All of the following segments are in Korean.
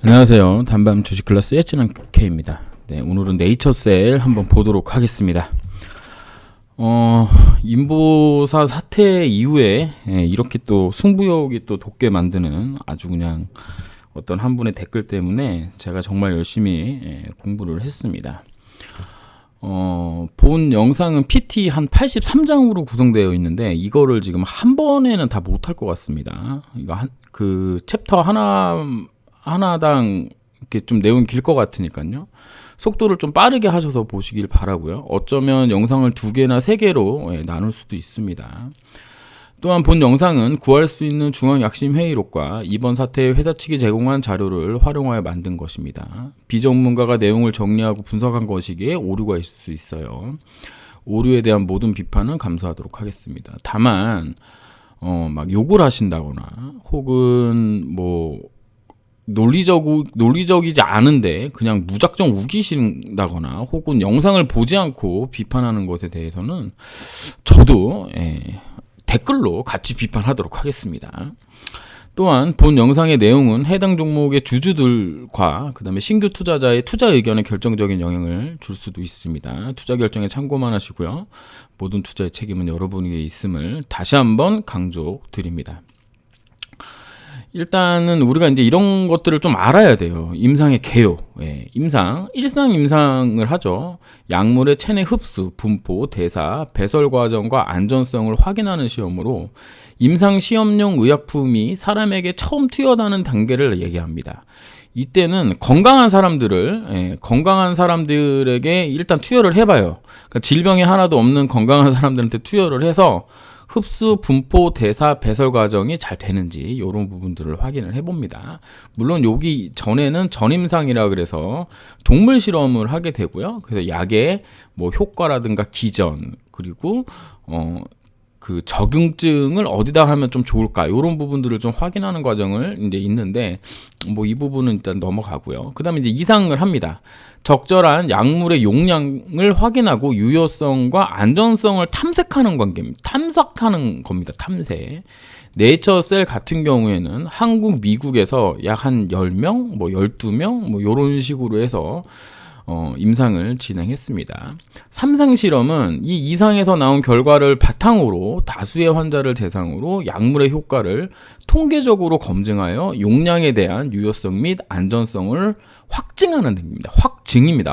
안녕하세요. 단밤 주식 클래스 예진한 K입니다. 네, 오늘은 네이처셀 한번 보도록 하겠습니다. 인보사 사태 이후에 이렇게 또 승부욕이 또 돋게 만드는 아주 그냥 어떤 한 분의 댓글 때문에 제가 정말 열심히 공부를 했습니다. 본 영상은 PT 한 83장으로 구성되어 있는데 이거를 지금 한 번에는 다 못할 것 같습니다. 이거 그 챕터 하나당 이렇게 좀 내용이 길 것 같으니까요. 속도를 좀 빠르게 하셔서 보시길 바라고요. 어쩌면 영상을 2개나 3개로 나눌 수도 있습니다. 또한 본 영상은 구할 수 있는 중앙약심회의록과 이번 사태의 회사 측이 제공한 자료를 활용하여 만든 것입니다. 비전문가가 내용을 정리하고 분석한 것이기에 오류가 있을 수 있어요. 오류에 대한 모든 비판은 감수하도록 하겠습니다. 다만 막 욕을 하신다거나 혹은 뭐 논리적이지 않은데 그냥 무작정 우기신다거나 혹은 영상을 보지 않고 비판하는 것에 대해서는 저도 댓글로 같이 비판하도록 하겠습니다. 또한 본 영상의 내용은 해당 종목의 주주들과 그 다음에 신규 투자자의 투자 의견에 결정적인 영향을 줄 수도 있습니다. 투자 결정에 참고만 하시고요. 모든 투자의 책임은 여러분에게 있음을 다시 한번 강조드립니다. 일단은 우리가 이제 이런 것들을 좀 알아야 돼요. 임상의 개요. 일상 임상을 하죠. 약물의 체내 흡수, 분포, 대사, 배설 과정과 안전성을 확인하는 시험으로 임상 시험용 의약품이 사람에게 처음 투여하는 단계를 얘기합니다. 이때는 건강한 사람들에게 일단 투여를 해봐요. 그러니까 질병이 하나도 없는 건강한 사람들한테 투여를 해서 흡수, 분포, 대사, 배설 과정이 잘 되는지 이런 부분들을 확인을 해봅니다. 물론 여기 전에는 전임상이라 그래서 동물 실험을 하게 되고요. 그래서 약의 뭐 효과라든가 기전 그리고 그 적응증을 어디다 하면 좀 좋을까 이런 부분들을 좀 확인하는 과정을 이제 있는데 뭐 이 부분은 일단 넘어가고요. 그다음에 이제 이상을 합니다. 적절한 약물의 용량을 확인하고 유효성과 안전성을 탐색하는 관계입니다. 탐색하는 겁니다. 탐색. 네이처셀 같은 경우에는 한국, 미국에서 약 한 10명, 뭐 12명, 뭐 이런 식으로 해서 임상을 진행했습니다. 3상 실험은 이 이상에서 나온 결과를 바탕으로 다수의 환자를 대상으로 약물의 효과를 통계적으로 검증하여 용량에 대한 유효성 및 안전성을 확증하는 등입니다.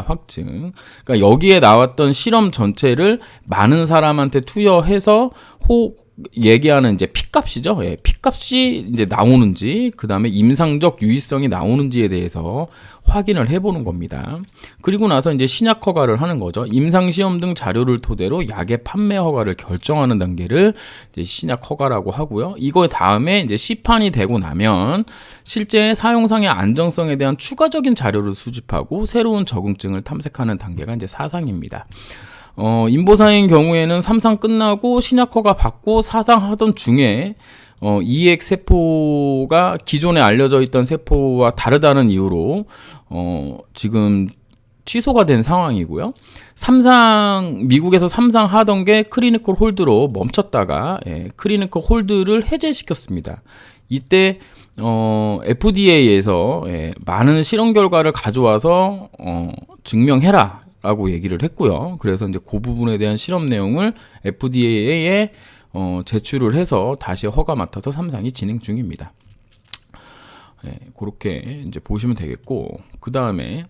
확증. 그러니까 여기에 나왔던 실험 전체를 많은 사람한테 투여해서 얘기하는 이제 피값이죠. 피값이 이제 나오는지, 그 다음에 임상적 유의성이 나오는지에 대해서 확인을 해보는 겁니다. 그리고 나서 이제 신약 허가를 하는 거죠. 임상 시험 등 자료를 토대로 약의 판매 허가를 결정하는 단계를 이제 신약 허가라고 하고요. 이거 다음에 이제 시판이 되고 나면 실제 사용상의 안정성에 대한 추가적인 자료를 수집하고 새로운 적응증을 탐색하는 단계가 이제 4상입니다. 인보사인 경우에는 3상 끝나고 신약 허가 받고 4상 하던 중에 이액 세포가 기존에 알려져 있던 세포와 다르다는 이유로 지금 취소가 된 상황이고요. 미국에서 3상 하던 게 클리니컬 홀드로 멈췄다가 클리니컬 홀드를 해제시켰습니다. 이때 FDA에서 많은 실험 결과를 가져와서 증명해라 라고 얘기를 했고요. 그래서 이제 그 부분에 대한 실험 내용을 FDA에 제출을 해서 다시 허가 맡아서 3상이 진행 중입니다. 그렇게 이제 보시면 되겠고, 그 다음에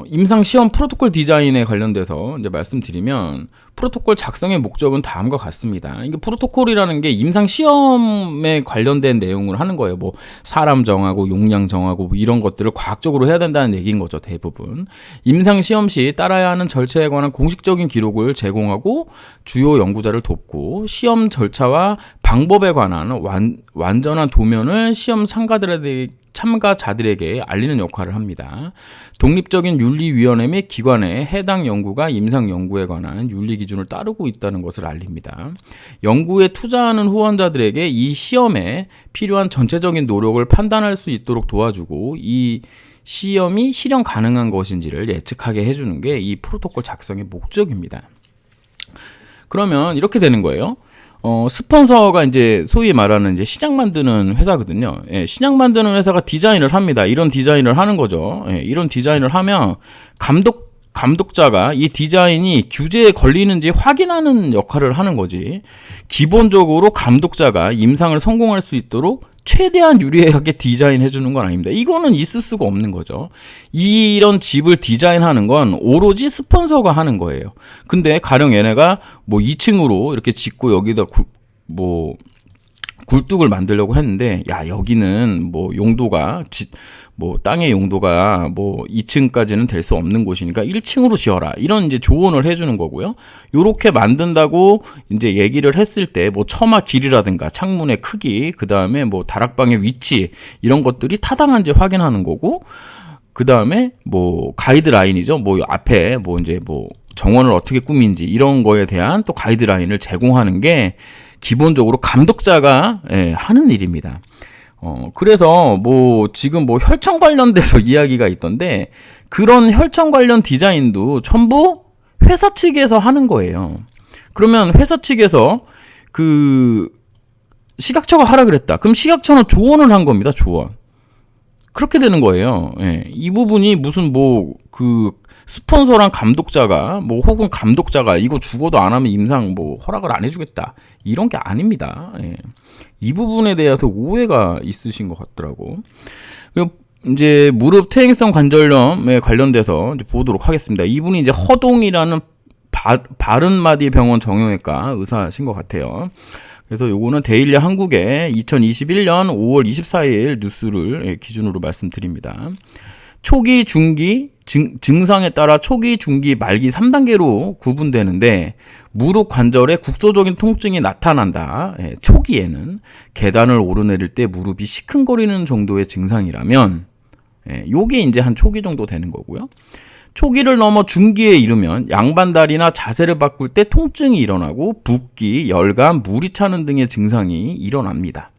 임상 시험 프로토콜 디자인에 관련돼서 이제 말씀드리면 프로토콜 작성의 목적은 다음과 같습니다. 이게 프로토콜이라는 게 임상 시험에 관련된 내용을 하는 거예요. 뭐 사람 정하고 용량 정하고 뭐 이런 것들을 과학적으로 해야 된다는 얘기인 거죠. 대부분. 임상 시험 시 따라야 하는 절차에 관한 공식적인 기록을 제공하고 주요 연구자를 돕고 시험 절차와 방법에 관한 완전한 도면을 시험 참가자들에게 알리는 역할을 합니다. 독립적인 윤리위원회 및 기관에 해당 연구가 임상 연구에 관한 윤리 기준을 따르고 있다는 것을 알립니다. 연구에 투자하는 후원자들에게 이 시험에 필요한 전체적인 노력을 판단할 수 있도록 도와주고 이 시험이 실현 가능한 것인지를 예측하게 해주는 게 이 프로토콜 작성의 목적입니다. 그러면 이렇게 되는 거예요. 스폰서가 이제 소위 말하는 이제 신약 만드는 회사거든요. 예, 신약 만드는 회사가 디자인을 합니다. 이런 디자인을 하는 거죠. 예, 이런 디자인을 하면 감독자가 이 디자인이 규제에 걸리는지 확인하는 역할을 하는 거지. 기본적으로 감독자가 임상을 성공할 수 있도록 최대한 유리하게 디자인해 주는 건 아닙니다. 이거는 있을 수가 없는 거죠. 이런 집을 디자인하는 건 오로지 스폰서가 하는 거예요. 근데 가령 얘네가 뭐 2층으로 이렇게 짓고 여기다 굴뚝을 만들려고 했는데, 야, 여기는 뭐 용도가 땅의 용도가 뭐 2층까지는 될 수 없는 곳이니까 1층으로 지어라, 이런 이제 조언을 해주는 거고요. 요렇게 만든다고 이제 얘기를 했을 때 뭐 처마 길이라든가 창문의 크기, 그 다음에 뭐 다락방의 위치, 이런 것들이 타당한지 확인하는 거고, 그 다음에 뭐 가이드라인이죠. 뭐 앞에 뭐 이제 뭐 정원을 어떻게 꾸민지 이런 거에 대한 또 가이드라인을 제공하는 게 기본적으로 감독자가 하는 일입니다. 그래서 뭐 지금 뭐 혈청 관련돼서 이야기가 있던데, 그런 혈청 관련 디자인도 전부 회사 측에서 하는 거예요. 그러면 회사 측에서 그 시각처가 하라 그랬다. 그럼 시각처는 조언을 한 겁니다. 조언. 그렇게 되는 거예요. 예. 이 부분이 무슨 뭐 그 스폰서랑 감독자가 뭐 혹은 감독자가 이거 죽어도 안 하면 임상 뭐 허락을 안 해주겠다, 이런 게 아닙니다. 예. 이 부분에 대해서 오해가 있으신 것 같더라고. 그리고 이제 무릎 퇴행성 관절염에 관련돼서 이제 보도록 하겠습니다. 이분이 이제 허동이라는 바른마디 병원 정형외과 의사신 것 같아요. 그래서 요거는 데일리 한국의 2021년 5월 24일 뉴스를 기준으로 말씀드립니다. 초기, 중기, 증상에 따라 초기, 중기, 말기 3단계로 구분되는데, 무릎 관절에 국소적인 통증이 나타난다. 초기에는 계단을 오르내릴 때 무릎이 시큰거리는 정도의 증상이라면, 요게 이제 한 초기 정도 되는 거고요. 초기를 넘어 중기에 이르면 양반다리나 자세를 바꿀 때 통증이 일어나고 붓기, 열감, 물이 차는 등의 증상이 일어납니다.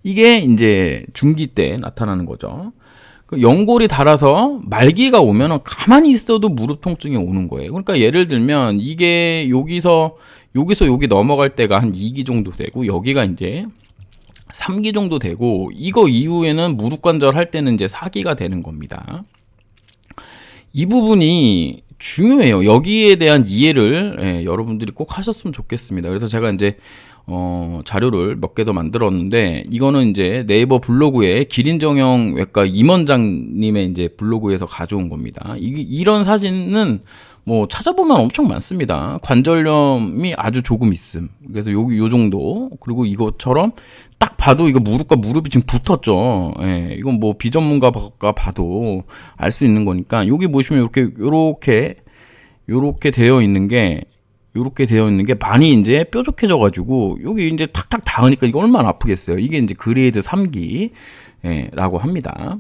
이게 이제 중기 때 나타나는 거죠. 연골이 닳아서 말기가 오면 가만히 있어도 무릎 통증이 오는 거예요. 그러니까 예를 들면 이게 여기서 여기 넘어갈 때가 한 2기 정도 되고, 여기가 이제 3기 정도 되고, 이거 이후에는 무릎 관절 할 때는 이제 4기가 되는 겁니다. 이 부분이 중요해요. 여기에 대한 이해를 여러분들이 꼭 하셨으면 좋겠습니다. 그래서 제가 이제 자료를 몇 개 더 만들었는데, 이거는 이제 네이버 블로그에 기린정형외과 임원장님의 이제 블로그에서 가져온 겁니다. 이런 사진은 뭐 찾아보면 엄청 많습니다. 관절염이 아주 조금 있음. 그래서 요 정도. 그리고 이것처럼 딱 봐도 이거 무릎과 무릎이 지금 붙었죠. 예, 이건 뭐 비전문가가 봐도 알 수 있는 거니까. 여기 보시면 요렇게 되어 있는 게 많이 이제 뾰족해져 가지고 여기 이제 탁탁 닿으니까 이거 얼마나 아프겠어요. 이게 이제 그레이드 3기 라고 합니다.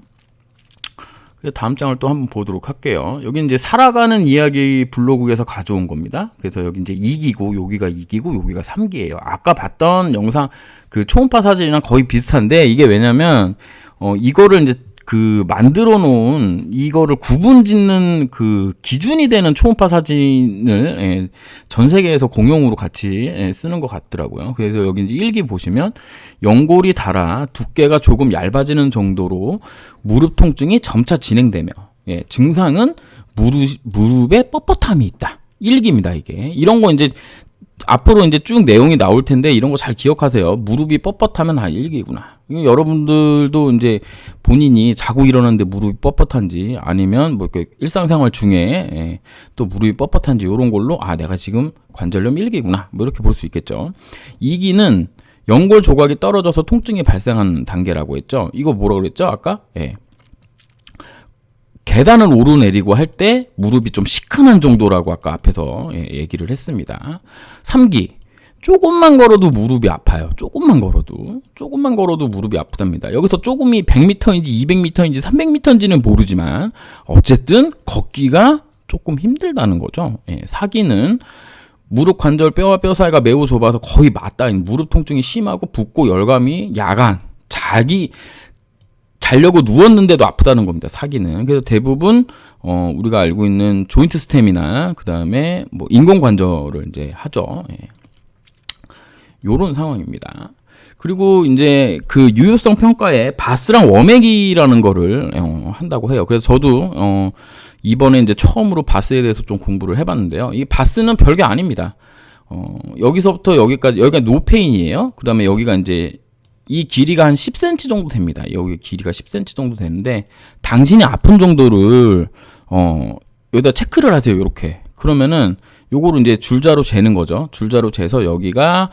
다음 장을 또 한번 보도록 할게요. 여기 이제 살아가는 이야기 블로그에서 가져온 겁니다. 그래서 여기 이제 2기고, 여기가 2기고, 여기가 3기예요. 아까 봤던 영상 그 초음파 사진이랑 거의 비슷한데, 이게 왜냐면 이거를 이제 그 만들어 놓은 이거를 구분 짓는 그 기준이 되는 초음파 사진을 전 세계에서 공용으로 같이 쓰는 것 같더라고요. 그래서 여기 이제 1기 보시면 연골이 닳아 두께가 조금 얇아지는 정도로 무릎 통증이 점차 진행되며, 증상은 무릎에 뻣뻣함이 있다. 1기입니다, 이게. 이런 거 이제 앞으로 이제 쭉 내용이 나올 텐데, 이런 거 잘 기억하세요. 무릎이 뻣뻣하면 1기구나. 여러분들도 이제 본인이 자고 일어났는데 무릎이 뻣뻣한지, 아니면 뭐 이렇게 일상생활 중에 또 무릎이 뻣뻣한지, 이런 걸로 내가 지금 관절염 1기구나, 뭐 이렇게 볼 수 있겠죠. 2기는 연골 조각이 떨어져서 통증이 발생하는 단계라고 했죠. 이거 뭐라고 그랬죠, 아까? 계단을 오르내리고 할 때 무릎이 좀 시큰한 정도라고 아까 앞에서 얘기를 했습니다. 3기, 조금만 걸어도 무릎이 아파요. 조금만 걸어도 무릎이 아프답니다. 여기서 조금이 100m인지 200m인지 300m인지는 모르지만 어쨌든 걷기가 조금 힘들다는 거죠. 4기는 무릎 관절 뼈와 뼈 사이가 매우 좁아서 거의 맞닿은 무릎 통증이 심하고 붓고 열감이 야간 자려고 누웠는데도 아프다는 겁니다. 4기는. 그래서 대부분 우리가 알고 있는 조인트 스템이나 그 다음에 뭐 인공관절을 이제 하죠. 요런 상황입니다. 그리고 이제 그 유효성 평가에 바스랑 워맥이라는 거를 한다고 해요. 그래서 저도 이번에 이제 처음으로 바스에 대해서 좀 공부를 해봤는데요. 이 바스는 별게 아닙니다. 여기서부터 여기까지, 여기가 노페인이에요. 그 다음에 여기가 이제 이 길이가 한 10cm 정도 됩니다. 여기 길이가 10cm 정도 되는데, 당신이 아픈 정도를 여기다 체크를 하세요. 이렇게. 그러면은 요거를 이제 줄자로 재는 거죠. 줄자로 재서 여기가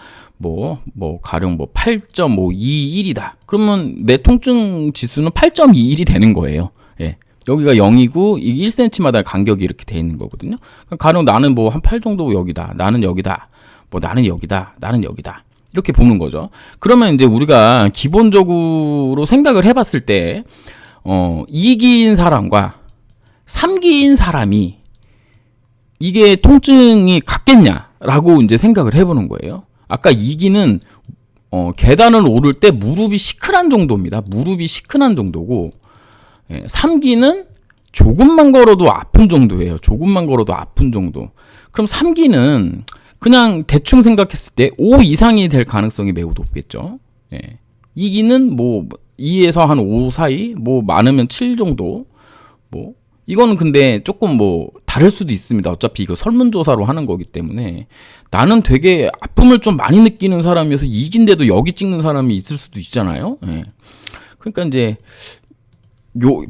가령 8.521이다. 그러면 내 통증 지수는 8.21이 되는 거예요. 예. 여기가 0이고 이 1cm마다 간격이 이렇게 돼 있는 거거든요. 가령 나는 한 8 정도 여기다. 나는 여기다. 나는 여기다. 나는 여기다. 이렇게 보는 거죠. 그러면 이제 우리가 기본적으로 생각을 해봤을 때 2기인 사람과 3기인 사람이 이게 통증이 같겠냐라고 이제 생각을 해보는 거예요. 아까 2기는 계단을 오를 때 무릎이 시큰한 정도입니다. 무릎이 시큰한 정도고, 3기는 조금만 걸어도 아픈 정도예요. 조금만 걸어도 아픈 정도. 그럼 3기는 그냥 대충 생각했을 때 5 이상이 될 가능성이 매우 높겠죠. 2기는 2에서 한 5 사이, 많으면 7 정도. 이거는 근데 조금 다를 수도 있습니다. 어차피 이거 설문조사로 하는 거기 때문에. 나는 되게 아픔을 좀 많이 느끼는 사람이어서 2기인데도 여기 찍는 사람이 있을 수도 있잖아요. 그러니까 이제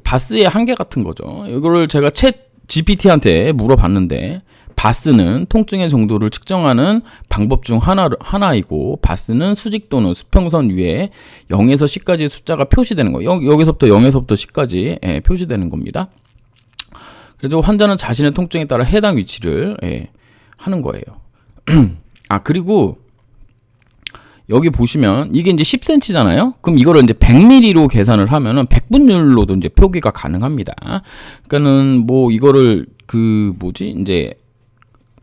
바스의 한계 같은 거죠. 이거를 제가 챗 GPT한테 물어봤는데, 바스는 통증의 정도를 측정하는 방법 중 하나이고, 바스는 수직 또는 수평선 위에 0에서 10까지의 숫자가 표시되는 거예요. 여기서부터 0에서부터 10까지 표시되는 겁니다. 그래서 환자는 자신의 통증에 따라 해당 위치를 하는 거예요. 그리고 여기 보시면 이게 이제 10cm잖아요. 그럼 이거를 이제 100mm로 계산을 하면은 100분율로도 이제 표기가 가능합니다. 그러니까는 이거를 이제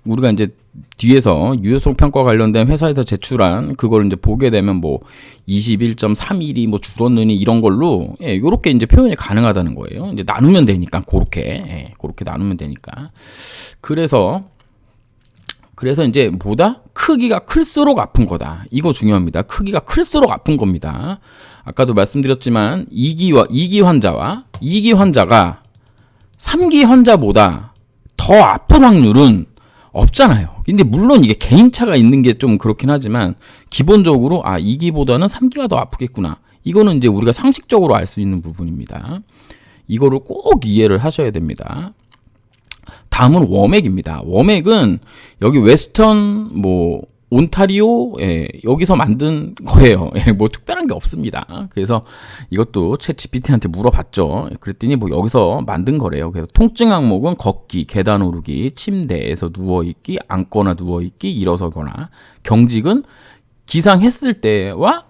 우리가 이제 뒤에서 유효성 평가 관련된 회사에서 제출한 그걸 이제 보게 되면 21.31이 줄었느니 이런 걸로 요렇게 이제 표현이 가능하다는 거예요. 이제 나누면 되니까 그렇게 나누면 되니까. 그래서 이제 크기가 클수록 아픈 거다. 이거 중요합니다. 크기가 클수록 아픈 겁니다. 아까도 말씀드렸지만 2기 환자가 3기 환자보다 더 아플 확률은 없잖아요. 근데 물론 이게 개인차가 있는 게 좀 그렇긴 하지만, 기본적으로 2기보다는 3기가 더 아프겠구나. 이거는 이제 우리가 상식적으로 알 수 있는 부분입니다. 이거를 꼭 이해를 하셔야 됩니다. 다음은 워맥입니다. 워맥은 여기 웨스턴 온타리오 여기서 만든 거예요. 특별한 게 없습니다. 그래서 이것도 챗 GPT한테 물어봤죠. 그랬더니 여기서 만든 거래요. 그래서 통증 항목은 걷기, 계단 오르기, 침대에서 누워있기, 앉거나 누워있기, 일어서거나. 경직은 기상했을 때와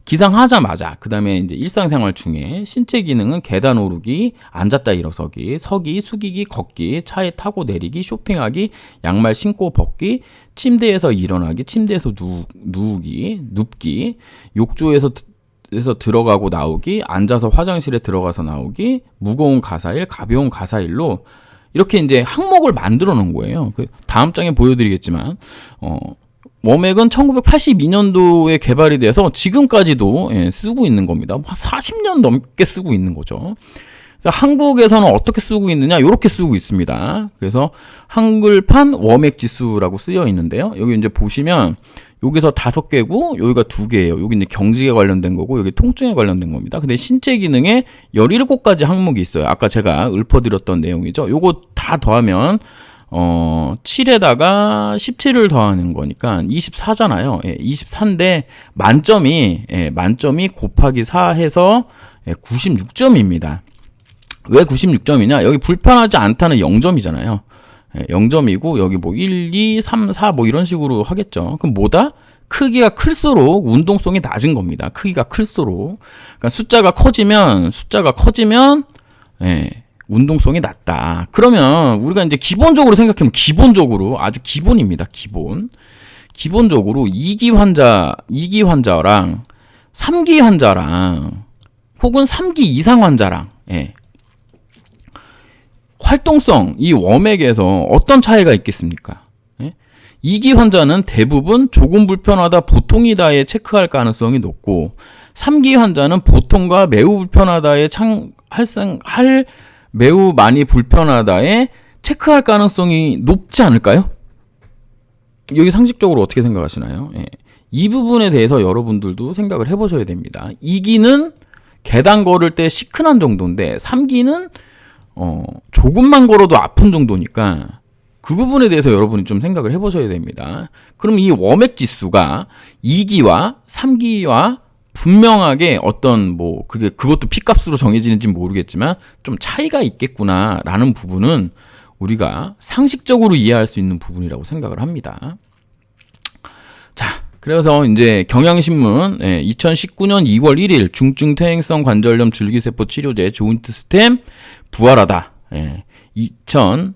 기상하자마자, 그 다음에 이제 일상생활 중에. 신체 기능은 계단 오르기, 앉았다 일어서기, 서기, 숙이기, 걷기, 차에 타고 내리기, 쇼핑하기, 양말 신고 벗기, 침대에서 일어나기, 침대에서 누우기, 눕기, 욕조에서 들어가고 나오기, 앉아서 화장실에 들어가서 나오기, 무거운 가사일, 가벼운 가사일로 이렇게 이제 항목을 만들어 놓은 거예요. 다음 장에 보여드리겠지만, 워맥은 1982년도에 개발이 돼서 지금까지도 쓰고 있는 겁니다. 40년 넘게 쓰고 있는 거죠. 한국에서는 어떻게 쓰고 있느냐? 이렇게 쓰고 있습니다. 그래서 한글판 워맥 지수라고 쓰여 있는데요. 여기 이제 보시면 여기서 5개고 여기가 2개예요. 여기 이제 경직에 관련된 거고 여기 통증에 관련된 겁니다. 근데 신체 기능에 17가지 항목이 있어요. 아까 제가 읊어드렸던 내용이죠. 요거 다 더하면 7에다가 17을 더하는 거니까 24잖아요. 24인데 만점이 곱하기 4 해서 96점입니다. 왜 96점이냐? 여기 불편하지 않다는 0점이잖아요. 0점이고 여기 1, 2, 3, 4 이런 식으로 하겠죠. 그럼 크기가 클수록 운동성이 낮은 겁니다. 크기가 클수록. 그러니까 숫자가 커지면 운동성이 낮다. 그러면 우리가 이제 기본적으로 생각하면 아주 기본입니다. 기본적으로 2기 환자랑 3기 환자랑 혹은 3기 이상 환자랑 활동성, 이 워맥에서 어떤 차이가 있겠습니까? 2기 환자는 대부분 조금 불편하다, 보통이다에 체크할 가능성이 높고 3기 환자는 보통과 매우 불편하다에 매우 많이 불편하다에 체크할 가능성이 높지 않을까요? 여기 상식적으로 어떻게 생각하시나요? 예. 이 부분에 대해서 여러분들도 생각을 해보셔야 됩니다. 2기는 계단 걸을 때 시큰한 정도인데 3기는 조금만 걸어도 아픈 정도니까 그 부분에 대해서 여러분이 좀 생각을 해보셔야 됩니다. 그럼 이 워맥 지수가 2기와 3기와 분명하게 어떤 그것도 P값으로 정해지는지 모르겠지만 좀 차이가 있겠구나라는 부분은 우리가 상식적으로 이해할 수 있는 부분이라고 생각을 합니다. 자, 그래서 이제 경향신문 2019년 2월 1일 중증 퇴행성 관절염 줄기세포 치료제 조인트 스템 부활하다. 2018년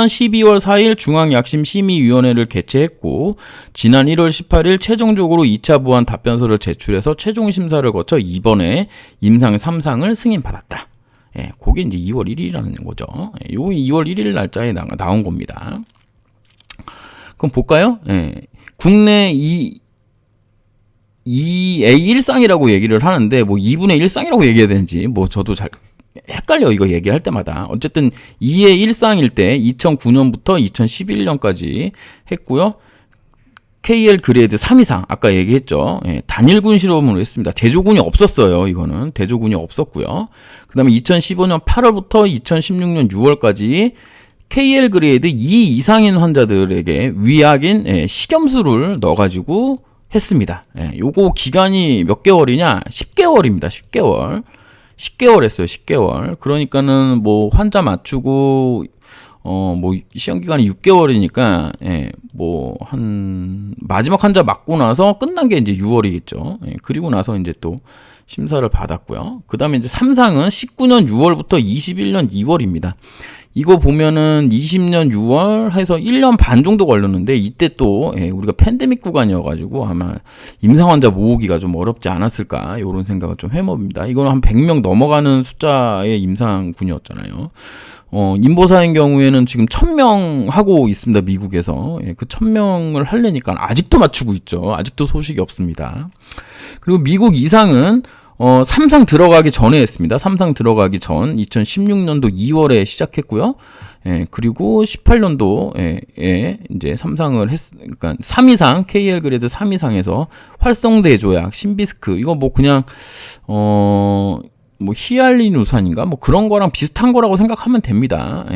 12월 4일 중앙약심심의위원회를 개최했고 지난 1월 18일 최종적으로 2차 보완 답변서를 제출해서 최종 심사를 거쳐 이번에 임상 3상을 승인받았다. 그게 이제 2월 1일이라는 거죠. 요 2월 1일 날짜에 나온 겁니다. 그럼 볼까요? 국내 2A1상이라고 얘기를 하는데 2분의 1상이라고 얘기해야 되는지 저도 잘 헷갈려, 이거 얘기할 때마다. 어쨌든 2의 1상일 때 2009년부터 2011년까지 했고요. KL 그레이드 3 이상 아까 얘기했죠. 단일군 실험으로 했습니다. 대조군이 없었어요. 이거는 대조군이 없었고요. 그 다음에 2015년 8월부터 2016년 6월까지 KL 그레이드 2 이상인 환자들에게 위약인 식염수를 넣어가지고 했습니다. 요거 기간이 몇 개월이냐? 10개월입니다. 10개월 했어요. 10개월. 그러니까는 환자 맞추고 시험 기간이 6개월이니까 한 마지막 환자 맞고 나서 끝난 게 이제 6월이겠죠. 그리고 나서 이제 또 심사를 받았고요. 그다음에 이제 3상은 19년 6월부터 21년 2월입니다. 이거 보면은 20년 6월 해서 1년 반 정도 걸렸는데 이때 또 우리가 팬데믹 구간이어가지고 아마 임상 환자 모으기가 좀 어렵지 않았을까 이런 생각을 좀 해봅니다. 이거는 한 100명 넘어가는 숫자의 임상군이었잖아요. 인보사인 경우에는 지금 1000명 하고 있습니다. 미국에서. 그 1000명을 하려니까 아직도 맞추고 있죠. 아직도 소식이 없습니다. 그리고 미국 이상은 3상 들어가기 전에 했습니다. 3상 들어가기 전 2016년도 2월에 시작했고요. 그리고 18년도에 이제 3상을 그러니까 3 이상 KL 그레이드 3 이상에서 활성대 조약, 신비스크 이거 그냥 히알리누산인가 그런 거랑 비슷한 거라고 생각하면 됩니다.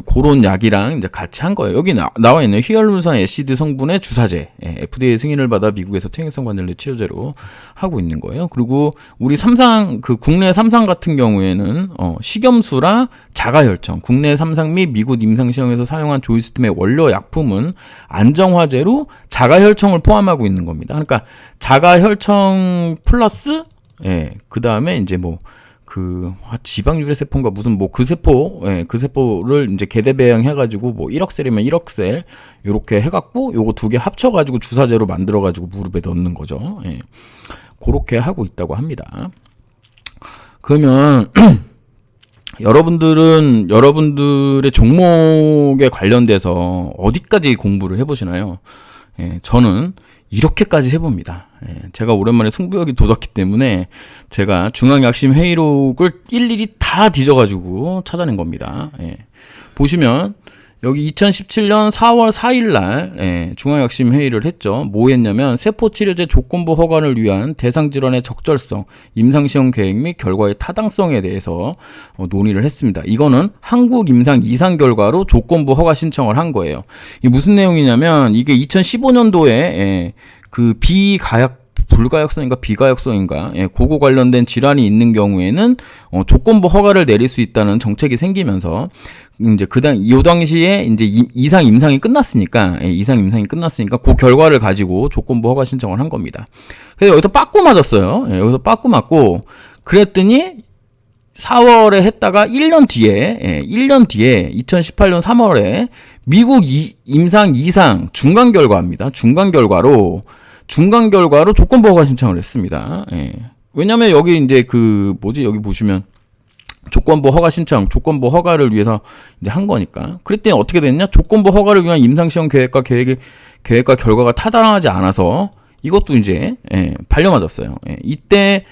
그런 약이랑 이제 같이 한 거예요. 여기 나와 있는 히알루론산 애시드 성분의 주사제, FDA 승인을 받아 미국에서 퇴행성 관절염 치료제로 하고 있는 거예요. 그리고 우리 국내 3상 같은 경우에는 식염수랑 자가혈청, 국내 3상 및 미국 임상시험에서 사용한 조이스템의 원료 약품은 안정화제로 자가혈청을 포함하고 있는 겁니다. 그러니까 자가혈청 플러스 그 다음에 이제 지방 유래 세포인가 그 세포를 이제 계대 배양 해가지고 1억 셀이면 1억 셀 요렇게 해갖고 요거 두 개 합쳐가지고 주사제로 만들어가지고 무릎에 넣는 거죠. 그렇게 하고 있다고 합니다. 그러면 여러분들의 종목에 관련돼서 어디까지 공부를 해보시나요? 저는 이렇게까지 해봅니다. 제가 오랜만에 승부욕이 돋았기 때문에 제가 중앙약심 회의록을 일일이 다 뒤져가지고 찾아낸 겁니다. 보시면 여기 2017년 4월 4일 날 중앙약심 회의를 했죠. 뭐 했냐면 세포치료제 조건부 허가를 위한 대상질환의 적절성, 임상시험 계획 및 결과의 타당성에 대해서 논의를 했습니다. 이거는 한국 임상 이상 결과로 조건부 허가 신청을 한 거예요. 이게 무슨 내용이냐면 이게 2015년도에 그 불가역성인가 비가역성인가 그거 관련된 질환이 있는 경우에는 조건부 허가를 내릴 수 있다는 정책이 생기면서 이제 요 당시에 이제 이상 임상이 끝났으니까 그 결과를 가지고 조건부 허가 신청을 한 겁니다. 그래서 여기서 빠꾸 맞았어요. 여기서 빠꾸 맞고 그랬더니 4월에 했다가 1년 뒤에 2018년 3월에 미국 임상 2상 중간 결과입니다. 중간 결과로 조건부 허가 신청을 했습니다. 왜냐면 여기 이제 여기 보시면 조건부 허가 신청, 조건부 허가를 위해서 이제 한 거니까. 그랬더니 어떻게 됐냐? 조건부 허가를 위한 임상시험 계획과 결과가 타당하지 않아서 이것도 이제 반려맞았어요. 이때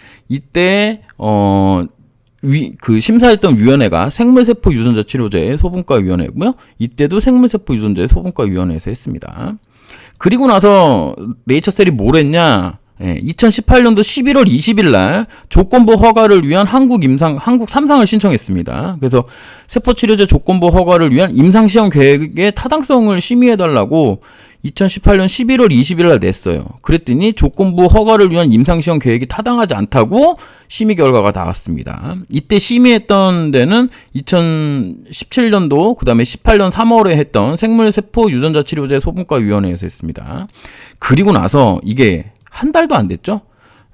그 심사했던 위원회가 생물세포 유전자 치료제 소분과 위원회고요. 이때도 생물세포 유전자 소분과 위원회에서 했습니다. 그리고 나서 네이처셀이 뭘 했냐? 2018년도 11월 20일 날 조건부 허가를 위한 한국 3상을 신청했습니다. 그래서 세포치료제 조건부 허가를 위한 임상시험 계획의 타당성을 심의해달라고 2018년 11월 20일 날 냈어요. 그랬더니 조건부 허가를 위한 임상시험 계획이 타당하지 않다고 심의 결과가 나왔습니다. 이때 심의했던 데는 2017년도 그 다음에 18년 3월에 했던 생물세포 유전자 치료제 소분과 위원회에서 했습니다. 그리고 나서 이게 한 달도 안 됐죠?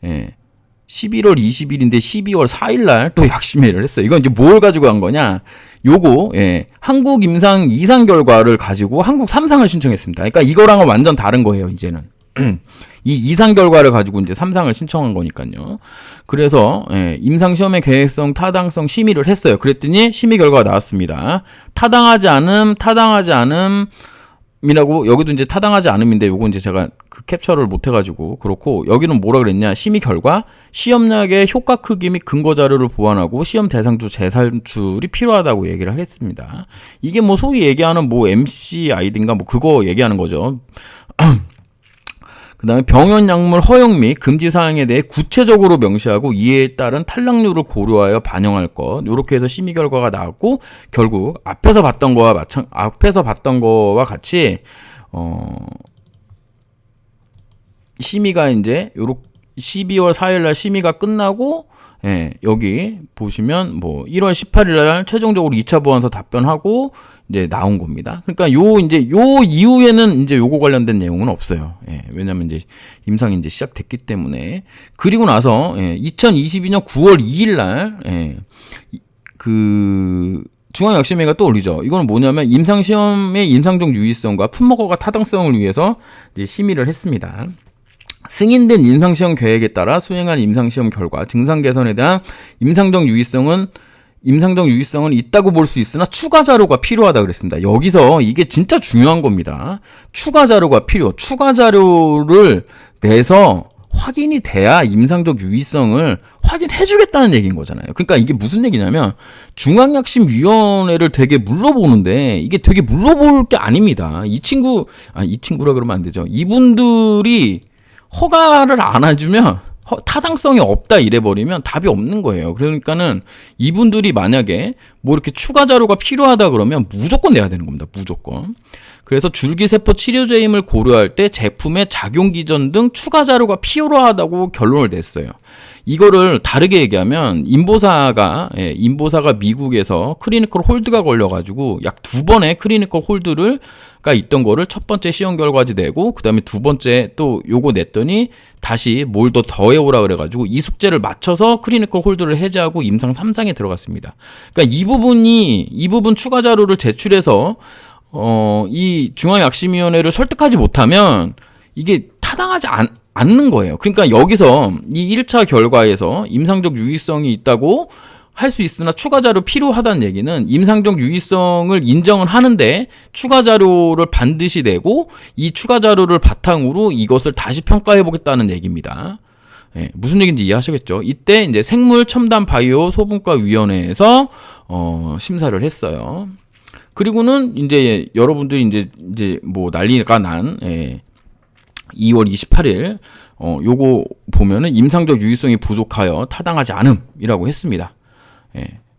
11월 20일인데 12월 4일 날 또 약심회를 했어요. 이건 이제 뭘 가지고 한 거냐? 요거, 한국 임상 2상 결과를 가지고 한국 3상을 신청했습니다. 그러니까 이거랑은 완전 다른 거예요, 이제는. 이 2상 결과를 가지고 이제 3상을 신청한 거니까요. 그래서, 임상시험의 계획성, 타당성 심의를 했어요. 그랬더니 심의 결과가 나왔습니다. 타당하지 않음, 이라고 여기도 이제 타당하지 않음인데 요거 이제 제가 그 캡처를 못 해가지고 그렇고 여기는 뭐라 그랬냐 심의 결과 시험약의 효과 크기 및 근거 자료를 보완하고 시험 대상주 재산출이 필요하다고 얘기를 하겠습니다. 이게 뭐 소위 얘기하는 뭐 MCID인가 뭐 그거 얘기하는 거죠. 그 다음에 병원 약물 허용 및 금지 사항에 대해 구체적으로 명시하고 이에 따른 탈락률을 고려하여 반영할 것. 요렇게 해서 심의 결과가 나왔고 결국 앞에서 봤던 거와 같이 심의가 이제 요렇게 12월 4일 날 심의가 끝나고 여기 보시면 뭐 1월 18일 날 최종적으로 2차 보완서 답변하고 이제 나온 겁니다. 그러니까 요 이후에는 이제 요거 관련된 내용은 없어요. 왜냐면 이제 임상이 이제 시작됐기 때문에. 그리고 나서 2022년 9월 2일 날 그 중앙약심회가 또 올리죠. 이거는 뭐냐면 임상시험의 임상적 유의성과 품목허가 타당성을 위해서 이제 심의를 했습니다. 승인된 임상시험 계획에 따라 수행한 임상시험 결과 증상 개선에 대한 임상적 유의성은 있다고 볼 수 있으나 추가 자료가 필요하다 그랬습니다. 여기서 이게 진짜 중요한 겁니다. 추가 자료를 내서 확인이 돼야 임상적 유의성을 확인해 주겠다는 얘기인 거잖아요. 그러니까 이게 무슨 얘기냐면 중앙약심위원회를 되게 물러보는데 이게 되게 물러볼 게 아닙니다. 이 친구라 그러면 안 되죠. 이분들이 허가를 안 해주면 타당성이 없다 이래버리면 답이 없는 거예요. 그러니까는 이분들이 만약에 뭐 이렇게 추가 자료가 필요하다 그러면 무조건 내야 되는 겁니다. 무조건. 그래서 줄기세포 치료제임을 고려할 때 제품의 작용 기전 등 추가 자료가 필요하다고 결론을 냈어요. 이거를 다르게 얘기하면 인보사가 미국에서 클리니컬 홀드가 걸려가지고 약 2번의 클리니컬 홀드가 있던 거를 첫 번째 시험 결과지 내고 그 다음에 두 번째 또 요거 냈더니 다시 뭘 더 더해오라 그래가지고 이 숙제를 맞춰서 클리니컬 홀드를 해제하고 임상 3상에 들어갔습니다. 그러니까 이 부분 추가 자료를 제출해서 이 중앙약심위원회를 설득하지 못하면 이게 타당하지 않는 거예요. 그러니까 여기서 이 1차 결과에서 임상적 유의성이 있다고 할 수 있으나 추가 자료 필요하다는 얘기는 임상적 유의성을 인정은 하는데 추가 자료를 반드시 내고 이 추가 자료를 바탕으로 이것을 다시 평가해 보겠다는 얘기입니다. 무슨 얘기인지 이해하시겠죠? 이때 이제 생물 첨단 바이오 소분과 위원회에서 심사를 했어요. 그리고는 이제 여러분들이 이제 뭐 난리가 난 2월 28일 요거 보면은 임상적 유의성이 부족하여 타당하지 않음이라고 했습니다.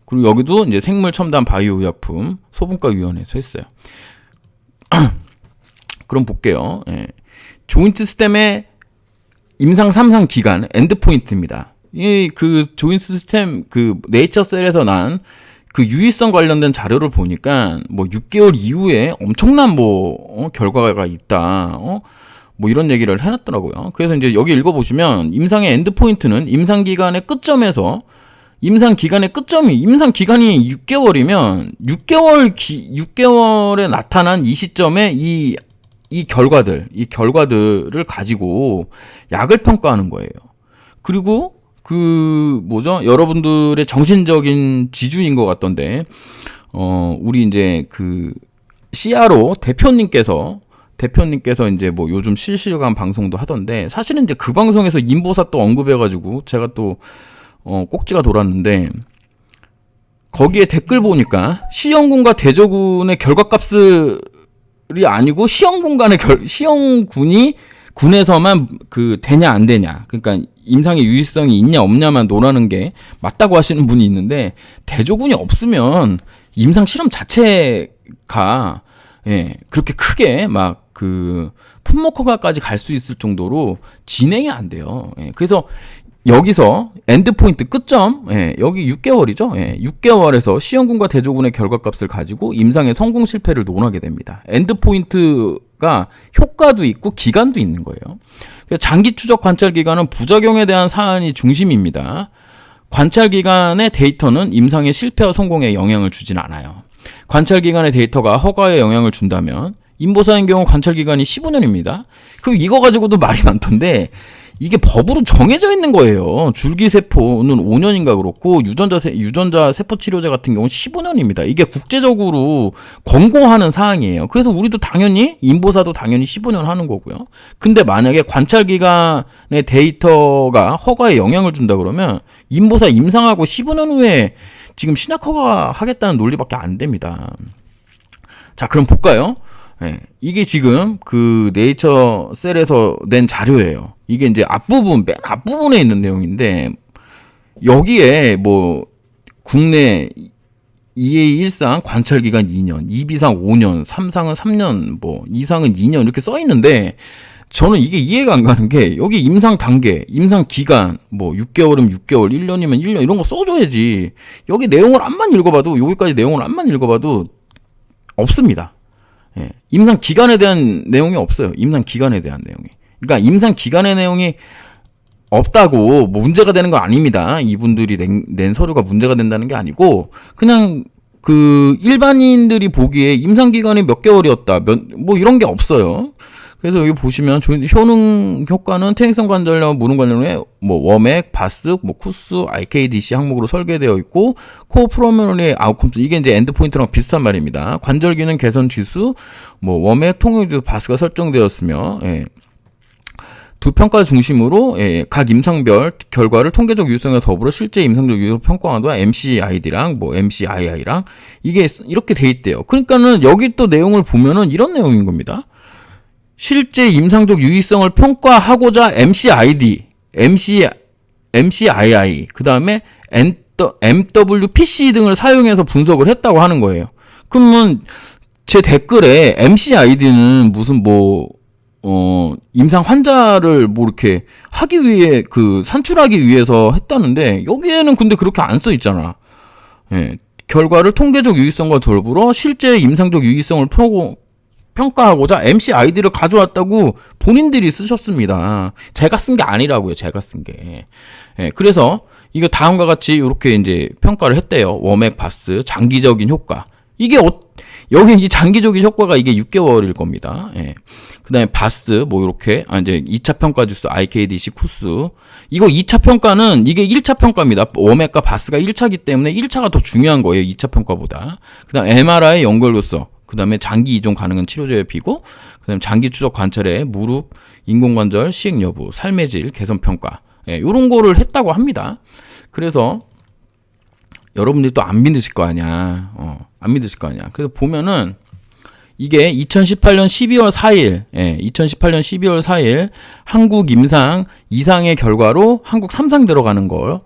그리고 여기도 이제 생물 첨단 바이오 의약품 소분과 위원회에서 했어요. 그럼 볼게요. 조인트 스템의 임상 3상 기간 엔드 포인트입니다. 이 그 조인트 스템 그 네이처셀에서 난 그 유의성 관련된 자료를 보니까 뭐 6개월 이후에 엄청난 결과가 있다. 뭐 이런 얘기를 해놨더라고요. 그래서 이제 여기 읽어보시면 임상의 엔드 포인트는 임상 기간의 끝점에서 임상 기간이 6개월이면 6개월에 나타난 이 시점에 이 결과들을 가지고 약을 평가하는 거예요. 그리고 여러분들의 정신적인 지주인 것 같던데, 우리 이제 CRO 대표님께서 이제 뭐 요즘 실시간 방송도 하던데, 사실은 이제 그 방송에서 인보사 또 언급해가지고 제가 또 꼭지가 돌았는데, 거기에 댓글 보니까 시영군과 대저군의 결과값을이 아니고 시영군이 군에서만 되냐 안 되냐, 그러니까 임상의 유의성이 있냐 없냐만 논하는 게 맞다고 하시는 분이 있는데, 대저군이 없으면 임상 실험 자체가 그렇게 크게 품목허가까지 갈 수 있을 정도로 진행이 안 돼요. 그래서 여기서 엔드포인트 끝점, 여기 6개월이죠. 6개월에서 시험군과 대조군의 결과값을 가지고 임상의 성공 실패를 논하게 됩니다. 엔드포인트가 효과도 있고 기간도 있는 거예요. 장기 추적 관찰 기간은 부작용에 대한 사안이 중심입니다. 관찰 기간의 데이터는 임상의 실패와 성공에 영향을 주진 않아요. 관찰 기간의 데이터가 허가에 영향을 준다면, 인보사인 경우 관찰 기간이 15년입니다. 그럼 이거 가지고도 말이 많던데, 이게 법으로 정해져 있는 거예요. 줄기세포는 5년인가 그렇고, 유전자 세포 치료제 같은 경우는 15년입니다. 이게 국제적으로 권고하는 사항이에요. 그래서 우리도 당연히, 인보사도 당연히 15년 하는 거고요. 근데 만약에 관찰 기간의 데이터가 허가에 영향을 준다 그러면, 인보사 임상하고 15년 후에 지금 신약 허가 하겠다는 논리밖에 안 됩니다. 자, 그럼 볼까요? 이게 지금 네이처 셀에서 낸 자료예요. 이게 이제 맨 앞부분에 있는 내용인데, 여기에 국내 EA1상 관찰기간 2년, 2비상 5년, 3상은 3년, 2상은 2년 이렇게 써 있는데, 저는 이게 이해가 안 가는 게, 여기 임상 단계, 임상 기간, 6개월이면 6개월, 1년이면 1년 이런 거 써줘야지. 여기 내용을 여기까지 내용을 암만 읽어봐도 없습니다. 임상 기간에 대한 내용이 없어요. 임상 기간에 대한 내용이. 그러니까 임상 기간의 내용이 없다고 문제가 되는 건 아닙니다. 이분들이 낸 서류가 문제가 된다는 게 아니고, 그냥 일반인들이 보기에 임상 기간이 몇 개월이었다, 이런 게 없어요. 그래서 여기 보시면 효능 효과는 퇴행성 관절염, 무릎 관절염의 워맥, 바스, 쿠스, IKDC 항목으로 설계되어 있고, 코어 프로메널의 아웃컴, 이게 이제 엔드포인트랑 비슷한 말입니다. 관절 기능 개선 지수, 워맥, 통역 지수, 바스가 설정되었으며, 두 평가 중심으로 각 임상별 결과를 통계적 유효성과 더불어 실제 임상적 유효 평가와도 MCID랑 MCII랑 이게 이렇게 돼 있대요. 그러니까는 여기 또 내용을 보면은 이런 내용인 겁니다. 실제 임상적 유의성을 평가하고자 MCID, MCII, 그 다음에 MWPC 등을 사용해서 분석을 했다고 하는 거예요. 그러면 제 댓글에 MCID는 무슨 임상 환자를 이렇게 하기 위해, 산출하기 위해서 했다는데, 여기에는 근데 그렇게 안 써 있잖아. 결과를 통계적 유의성과 더불어 실제 임상적 유의성을 평가하고자 MCID를 가져왔다고 본인들이 쓰셨습니다. 제가 쓴 게 아니라고요. 제가 쓴 게. 그래서 이거 다음과 같이 이렇게 이제 평가를 했대요. 워맥, 바스, 장기적인 효과. 이게 여기 이 장기적인 효과가 이게 6개월일 겁니다. 그 다음에 바스, 이렇게, 이제 2차 평가 지수, IKDC, 쿠스. 이거 2차 평가는 이게 1차 평가입니다. 워맥과 바스가 1차기 때문에 1차가 더 중요한 거예요. 2차 평가보다. 그 다음 MRI 연결도성. 그 다음에 장기 이종 가능한 치료제의 비고, 그 다음에 장기 추적 관찰에 무릎, 인공관절, 시행 여부, 삶의 질, 개선 평가. 요런 거를 했다고 합니다. 그래서 여러분들이 또 안 믿으실 거 아니야. 안 믿으실 거 아니야. 그래서 보면은 이게 2018년 12월 4일, 2018년 12월 4일 한국 임상 2상의 결과로 한국 3상 들어가는 걸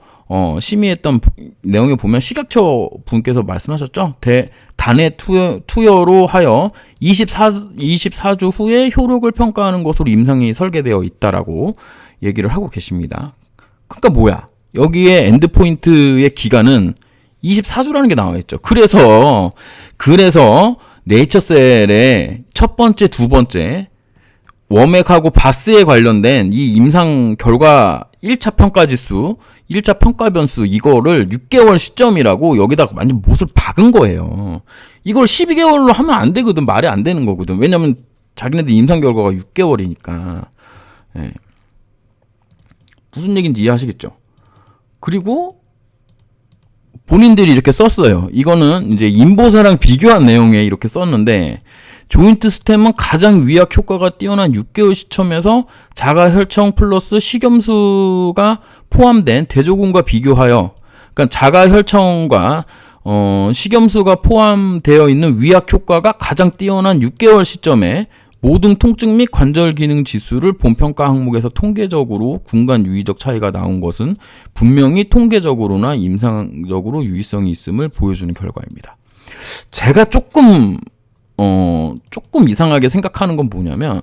심의했던 내용에 보면 식약처 분께서 말씀하셨죠. 단해 투여로 하여 24주 후에 효력을 평가하는 것으로 임상이 설계되어 있다라고 얘기를 하고 계십니다. 그러니까 뭐야? 여기에 엔드포인트의 기간은 24주라는 게 나와 있죠. 그래서 네이처셀의 첫 번째, 두 번째 워맥하고 바스에 관련된 이 임상 결과 1차 평가 지수, 1차 평가 변수 이거를 6개월 시점이라고 여기다가 완전 못을 박은 거예요. 이걸 12개월로 하면 안 되거든. 말이 안 되는 거거든. 왜냐면 자기네들 임상 결과가 6개월이니까. 무슨 얘기인지 이해하시겠죠? 그리고 본인들이 이렇게 썼어요. 이거는 이제 인보사랑 비교한 내용에 이렇게 썼는데, 조인트 스템은 가장 위약 효과가 뛰어난 6개월 시점에서 자가혈청 플러스 식염수가 포함된 대조군과 비교하여, 그러니까 자가혈청과 식염수가 포함되어 있는 위약 효과가 가장 뛰어난 6개월 시점에 모든 통증 및 관절 기능 지수를 본평가 항목에서 통계적으로 군간 유의적 차이가 나온 것은 분명히 통계적으로나 임상적으로 유의성이 있음을 보여주는 결과입니다. 제가 조금 이상하게 생각하는 건 뭐냐면,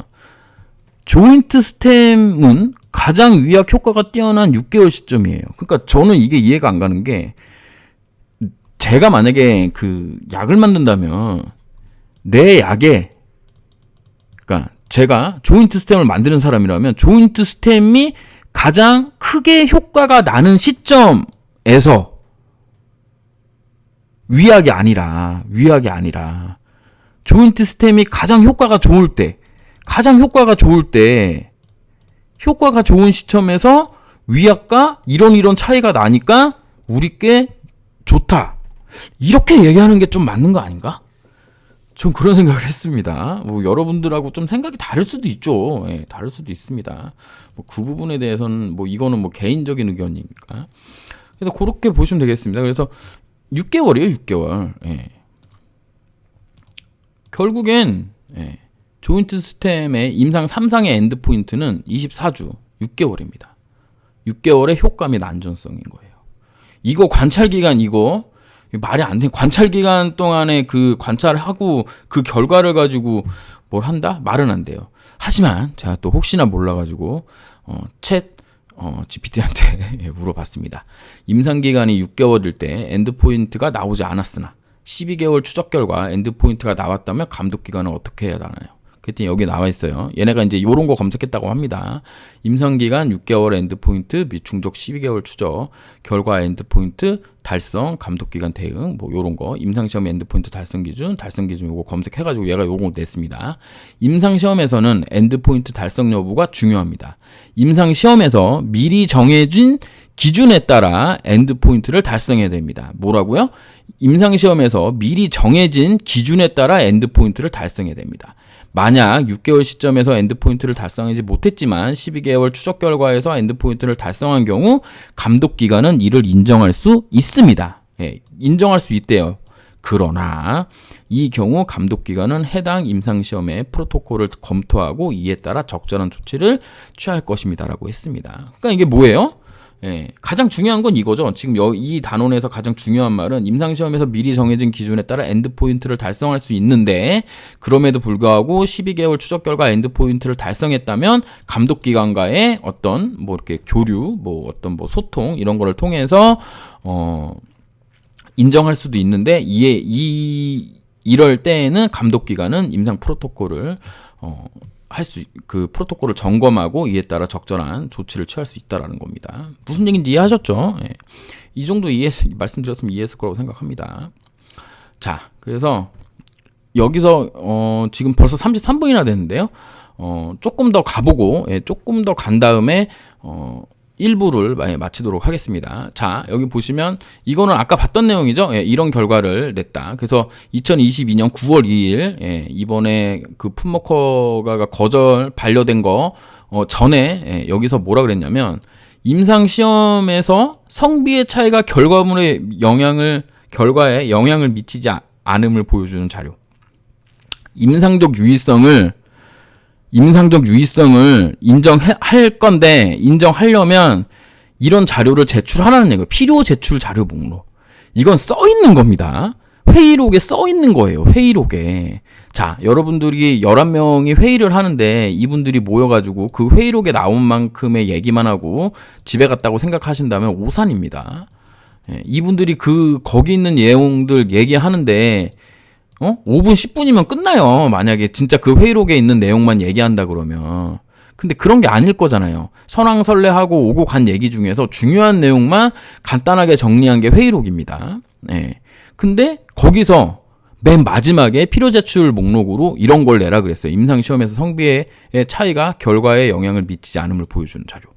조인트 스템은 가장 위약 효과가 뛰어난 6개월 시점이에요. 그러니까 저는 이게 이해가 안 가는 게, 제가 만약에 그 약을 만든다면 내 약에, 그러니까 제가 조인트 스템을 만드는 사람이라면 조인트 스템이 가장 크게 효과가 나는 시점에서 위약이 아니라 조인트 스템이 가장 효과가 좋을 때 효과가 좋은 시점에서 위약과 이런 차이가 나니까 우리께 좋다, 이렇게 얘기하는 게 좀 맞는 거 아닌가? 전 그런 생각을 했습니다. 뭐 여러분들하고 좀 생각이 다를 수도 있죠. 예, 다를 수도 있습니다. 뭐 그 부분에 대해서는 뭐 이거는 뭐 개인적인 의견이니까. 그래서 그렇게 보시면 되겠습니다. 그래서 6개월이에요, 6개월. 예. 결국엔 조인트 스템의 임상 3상의 엔드 포인트는 24주, 6개월입니다. 6개월의 효과 및 안전성인 거예요. 이거 관찰 기간, 이거 말이 안 돼. 관찰 기간 동안에 그 관찰을 하고 그 결과를 가지고 뭘 한다? 말은 안 돼요. 하지만 제가 또 혹시나 몰라가지고 GPT한테 물어봤습니다. 임상 기간이 6개월일 때 엔드 포인트가 나오지 않았으나 12개월 추적 결과 엔드 포인트가 나왔다면 감독 기간은 어떻게 해야 하나요? 그랬더니 여기 나와 있어요. 얘네가 이제 요런 거 검색했다고 합니다. 임상기간 6개월 엔드포인트, 미충족 12개월 추적, 결과 엔드포인트, 달성, 감독기간 대응, 뭐 요런 거, 임상시험 엔드포인트 달성 기준 요거 검색해가지고 얘가 요거 냈습니다. 임상시험에서는 엔드포인트 달성 여부가 중요합니다. 임상시험에서 미리 정해진 기준에 따라 엔드포인트를 달성해야 됩니다. 뭐라고요? 임상시험에서 미리 정해진 기준에 따라 엔드포인트를 달성해야 됩니다. 만약 6개월 시점에서 엔드포인트를 달성하지 못했지만 12개월 추적 결과에서 엔드포인트를 달성한 경우 감독기관은 이를 인정할 수 있습니다. 예, 인정할 수 있대요. 그러나 이 경우 감독기관은 해당 임상시험의 프로토콜을 검토하고 이에 따라 적절한 조치를 취할 것입니다. 라고 했습니다. 그러니까 이게 뭐예요? 예, 가장 중요한 건 이거죠. 지금 이 단원에서 가장 중요한 말은 임상시험에서 미리 정해진 기준에 따라 엔드포인트를 달성할 수 있는데, 그럼에도 불구하고 12개월 추적 결과 엔드포인트를 달성했다면 감독기관과의 어떤 뭐 이렇게 교류, 뭐 어떤 뭐 소통 이런 거를 통해서 인정할 수도 있는데, 이럴 때에는 감독기관은 임상 프로토콜을 그 프로토콜을 점검하고 이에 따라 적절한 조치를 취할 수 있다라는 겁니다. 무슨 얘기인지 이해하셨죠? 예. 이 정도 말씀드렸으면 이해했을 거라고 생각합니다. 자, 그래서 여기서 지금 벌써 33분이나 됐는데요. 조금 더 가보고, 조금 더 간 다음에 1부를 마치도록 하겠습니다. 자, 여기 보시면 이거는 아까 봤던 내용이죠. 이런 결과를 냈다. 그래서 2022년 9월 2일 이번에 그 풋모커가 반려된 거 전에 여기서 뭐라 그랬냐면, 임상 시험에서 성비의 차이가 결과에 영향을 미치지 않음을 보여주는 자료. 임상적 유의성을 인정할 건데, 인정하려면 이런 자료를 제출하라는 얘기예요. 필요 제출 자료 목록. 이건 써 있는 겁니다. 회의록에 써 있는 거예요. 회의록에. 자, 여러분들이 11명이 회의를 하는데 이분들이 모여가지고 그 회의록에 나온 만큼의 얘기만 하고 집에 갔다고 생각하신다면 오산입니다. 이분들이 거기 있는 내용들 얘기하는데 5분, 10분이면 끝나요. 만약에 진짜 그 회의록에 있는 내용만 얘기한다 그러면. 근데 그런 게 아닐 거잖아요. 선왕설래하고 오고 간 얘기 중에서 중요한 내용만 간단하게 정리한 게 회의록입니다. 근데 거기서 맨 마지막에 필요 제출 목록으로 이런 걸 내라 그랬어요. 임상시험에서 성비의 차이가 결과에 영향을 미치지 않음을 보여주는 자료.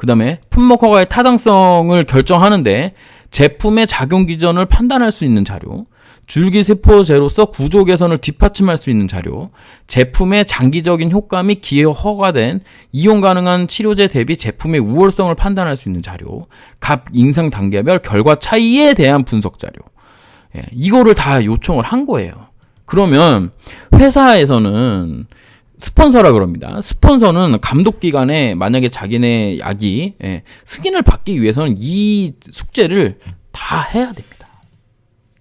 그다음에 품목 허가의 타당성을 결정하는데 제품의 작용 기전을 판단할 수 있는 자료, 줄기세포제로서 구조 개선을 뒷받침할 수 있는 자료, 제품의 장기적인 효과 및 기회 허가된 이용 가능한 치료제 대비 제품의 우월성을 판단할 수 있는 자료, 갑 임상 단계별 결과 차이에 대한 분석 자료. 이거를 다 요청을 한 거예요. 그러면 회사에서는 스폰서라 그럽니다. 스폰서는 감독기관에 만약에 자기네 약이 승인을 받기 위해서는 이 숙제를 다 해야 됩니다.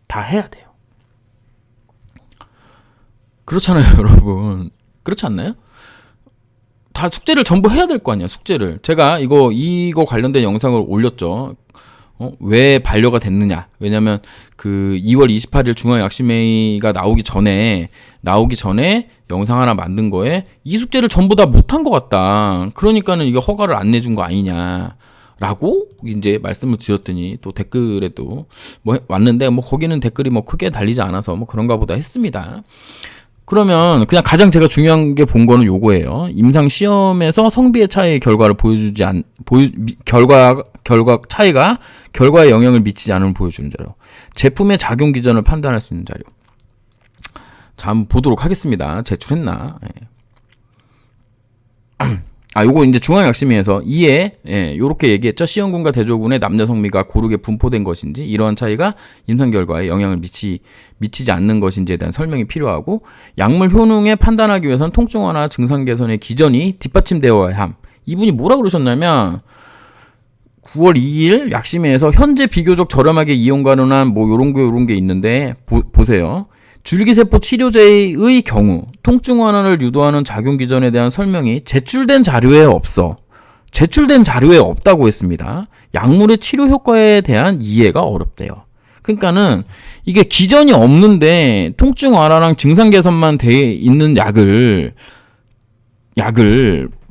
다 해야 돼요. 그렇잖아요, 여러분. 그렇지 않나요? 다 숙제를 전부 해야 될 거 아니야, 숙제를. 제가 이거 관련된 영상을 올렸죠. 왜 반려가 됐느냐. 왜냐면 그 2월 28일 중앙약심회의가 나오기 전에 영상 하나 만든 거에 이 숙제를 전부 다 못한 것 같다. 그러니까는 이게 허가를 안 내준 거 아니냐. 라고 이제 말씀을 드렸더니 또 댓글에도 뭐 왔는데 뭐 거기는 댓글이 뭐 크게 달리지 않아서 뭐 그런가 보다 했습니다. 그러면 그냥 가장 제가 중요한 게 본 거는 요거예요. 임상 시험에서 성비의 차이의 결과를 결과 차이가 결과에 영향을 미치지 않음을 보여주는 자료. 제품의 작용 기전을 판단할 수 있는 자료. 자, 한번 보도록 하겠습니다. 제출했나? 요거 이제 중앙약심위에서 이에 요렇게 얘기했죠. C형군과 대조군의 남녀 성비가 고르게 분포된 것인지 이러한 차이가 임상 결과에 영향을 미치지 않는 것인지에 대한 설명이 필요하고 약물 효능에 판단하기 위해서는 통증 완화 증상 개선의 기전이 뒷받침되어야 함. 이분이 뭐라 그러셨냐면 9월 2일 약심위에서 현재 비교적 저렴하게 이용 가능한 뭐 요런 게 있는데 보세요. 줄기세포 치료제의 경우 통증 완화를 유도하는 작용 기전에 대한 설명이 제출된 자료에 없어. 제출된 자료에 없다고 했습니다. 약물의 치료 효과에 대한 이해가 어렵대요. 그러니까는 이게 기전이 없는데 통증 완화랑 증상 개선만 돼 있는 약을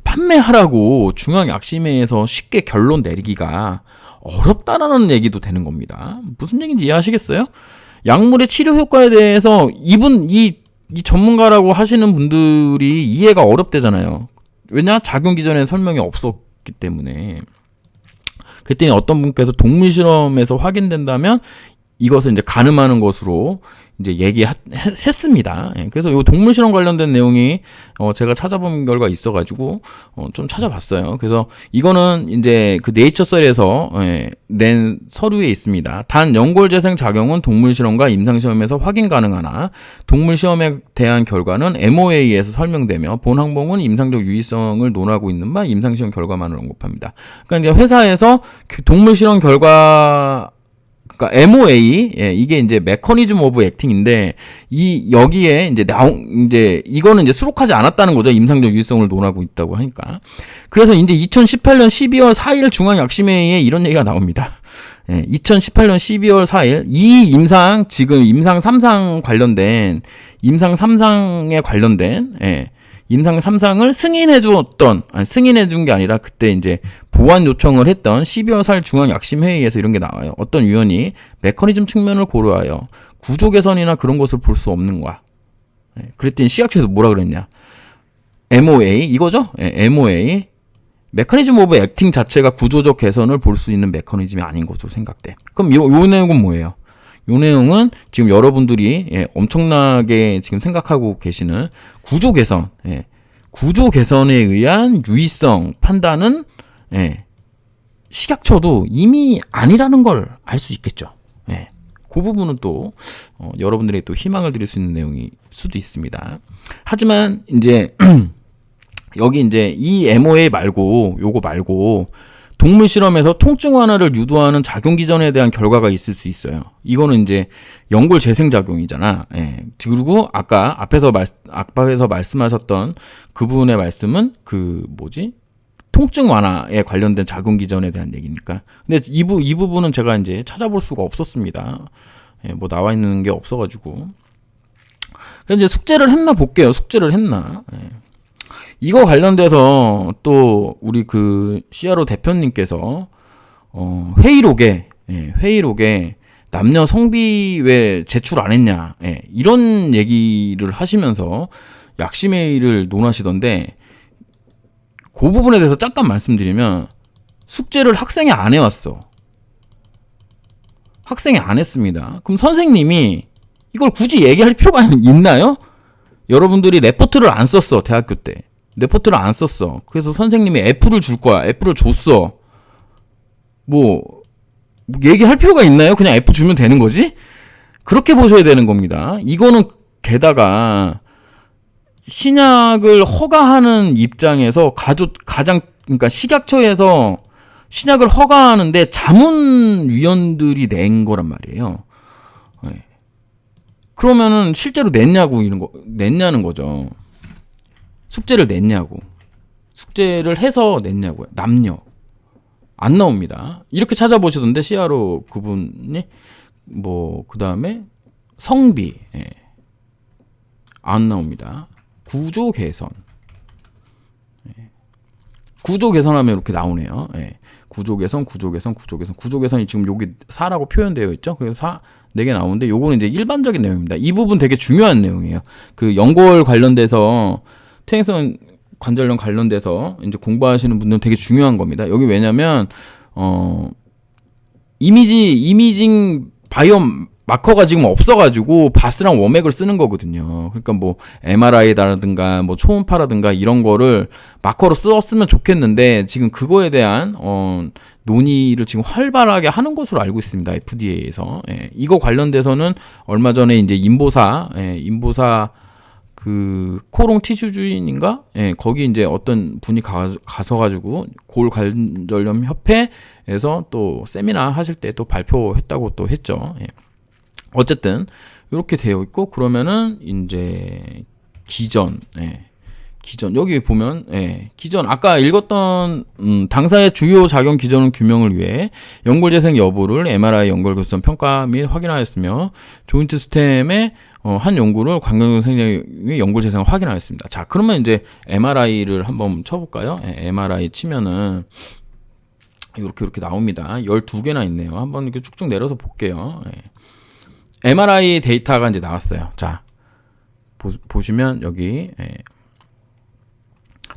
판매하라고 중앙약심회에서 쉽게 결론 내리기가 어렵다라는 얘기도 되는 겁니다. 무슨 얘기인지 이해하시겠어요? 약물의 치료 효과에 대해서 이 전문가라고 하시는 분들이 이해가 어렵대잖아요. 왜냐? 작용 기전에 설명이 없었기 때문에. 그랬더니 어떤 분께서 동물 실험에서 확인된다면 이것을 이제 가늠하는 것으로 이제 얘기했습니다. 그래서 이 동물 실험 관련된 내용이 제가 찾아본 결과 있어가지고 좀 찾아봤어요. 그래서 이거는 이제 그 네이처셀에서 낸 서류에 있습니다. 단 연골 재생 작용은 동물 실험과 임상 시험에서 확인 가능하나 동물 시험에 대한 결과는 MOA에서 설명되며 본 항목은 임상적 유의성을 논하고 있는 바 임상 시험 결과만을 언급합니다. 그러니까 이제 회사에서 동물 실험 결과 그러니까 MOA 이게 이제 메커니즘 오브 액팅인데 여기에 이제 이거는 이제 수록하지 않았다는 거죠. 임상적 유의성을 논하고 있다고 하니까. 그래서 이제 2018년 12월 4일 중앙약심회의에 이런 얘기가 나옵니다. 2018년 12월 4일 지금 임상 3상에 관련된 임상 3상을 승인해준 게 아니라 그때 이제 보완 요청을 했던 12월 4일 중앙약심회의에서 이런 게 나와요. 어떤 위원이 메커니즘 측면을 고려하여 구조 개선이나 그런 것을 볼 수 없는 거야. 그랬더니 시각처에서 뭐라 그랬냐. MOA, 이거죠? MOA. 메커니즘 오브 액팅 자체가 구조적 개선을 볼 수 있는 메커니즘이 아닌 것으로 생각돼. 그럼 요 내용은 뭐예요? 요 내용은 지금 여러분들이 엄청나게 지금 생각하고 계시는 구조 개선에 의한 유의성 판단은 시각처도 이미 아니라는 걸 알 수 있겠죠. 그 부분은 또 여러분들이 또 희망을 드릴 수 있는 내용일 수도 있습니다. 하지만 이제 여기 이제 이 MOA 말고 요거 말고 동물 실험에서 통증 완화를 유도하는 작용 기전에 대한 결과가 있을 수 있어요. 이거는 이제 연골 재생 작용이잖아. 그리고 아까 앞에서 말씀하셨던 그분의 말씀은 통증 완화에 관련된 작용 기전에 대한 얘기니까. 근데 이 부분은 제가 이제 찾아볼 수가 없었습니다. 뭐 나와 있는 게 없어가지고. 그래서 이제 숙제를 했나 볼게요. 숙제를 했나. 이거 관련돼서 또 우리 그 CRO 대표님께서 회의록에 남녀 성비 왜 제출 안 했냐 이런 얘기를 하시면서 약심회의를 논하시던데 그 부분에 대해서 잠깐 말씀드리면 숙제를 학생이 안 해왔어. 학생이 안 했습니다. 그럼 선생님이 이걸 굳이 얘기할 필요가 있나요? 여러분들이 레포트를 안 썼어. 대학교 때. 레포트를 안 썼어. 그래서 선생님이 F를 줄 거야. F를 줬어. 뭐 얘기할 필요가 있나요? 그냥 F 주면 되는 거지? 그렇게 보셔야 되는 겁니다. 이거는 게다가 신약을 허가하는 입장에서 가장 그러니까 식약처에서 신약을 허가하는데 자문위원들이 낸 거란 말이에요. 네. 그러면은 실제로 냈냐는 거죠. 숙제를 냈냐고. 숙제를 해서 냈냐고요. 남녀. 안 나옵니다. 이렇게 찾아보시던데 CRO 그분이 뭐 그다음에 성비 안 나옵니다. 구조 개선. 구조 개선하면 이렇게 나오네요. 구조 개선이 지금 여기 4라고 표현되어 있죠. 그래서 4개 나오는데 요거는 이제 일반적인 내용입니다. 이 부분 되게 중요한 내용이에요. 그 연골 관련돼서 퇴행성 관절염 관련돼서 이제 공부하시는 분들은 되게 중요한 겁니다. 여기 왜냐면 이미징 바이오 마커가 지금 없어가지고 바스랑 워맥을 쓰는 거거든요. 그러니까 뭐 MRI라든가 뭐 초음파라든가 이런 거를 마커로 썼으면 좋겠는데 지금 그거에 대한 논의를 지금 활발하게 하는 것으로 알고 있습니다. FDA에서. 이거 관련돼서는 얼마 전에 이제 인보사 그 코롱 티슈 주인인가? 거기 이제 어떤 분이 가셔가지고 골관절염 협회에서 또 세미나 하실 때 또 발표했다고 또 했죠. 어쨌든 이렇게 되어 있고 그러면은 이제 기전 여기 보면 기전 아까 읽었던 당사의 주요 작용 기전 규명을 위해 연골 재생 여부를 MRI 연골 교수점 평가 및 확인하였으며 조인트 스템의 한 연구를 관경 선생님이 연골 재생을 확인하였습니다. 자, 그러면 이제 MRI를 한번 쳐볼까요? MRI 치면은 이렇게 나옵니다. 12개나 있네요. 한번 이렇게 쭉쭉 내려서 볼게요. MRI 데이터가 이제 나왔어요. 자, 보시면 여기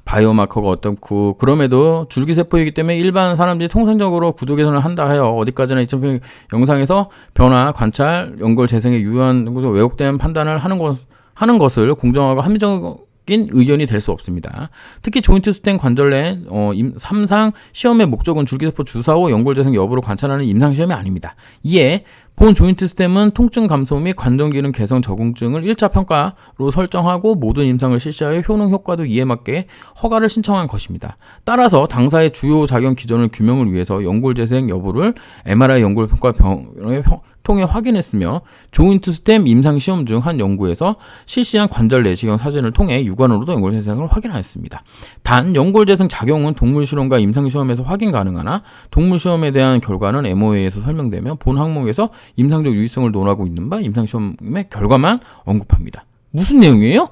바이오마커가 어떻고 그럼에도 줄기세포이기 때문에 일반 사람들이 통상적으로 구조 개선을 한다 하여 어디까지나 2000편 영상에서 변화, 관찰, 연골 재생에 유효한 왜곡된 판단을 하는 것을 공정하고 합리적인 의견이 될 수 없습니다. 특히 조인트 스텐 관절 내 3상 시험의 목적은 줄기세포 주사 후 연골 재생 여부를 관찰하는 임상 시험이 아닙니다. 이에 본 조인트 스템은 통증 감소 및 관절 기능 개선 적응증을 1차 평가로 설정하고 모든 임상을 실시하여 효능 효과도 이에 맞게 허가를 신청한 것입니다. 따라서 당사의 주요 작용 기전을 규명을 위해서 연골 재생 여부를 MRI 연골 평가 병원에 통해 확인했으며 조인트 스템 임상 시험 중 한 연구에서 실시한 관절 내시경 사진을 통해 육안으로도 연골 재생을 확인하였습니다. 단 연골 재생 작용은 동물 실험과 임상 시험에서 확인 가능하나 동물 시험에 대한 결과는 MOA에서 설명되며 본 항목에서 임상적 유의성을 논하고 있는 바 임상 시험의 결과만 언급합니다. 무슨 내용이에요?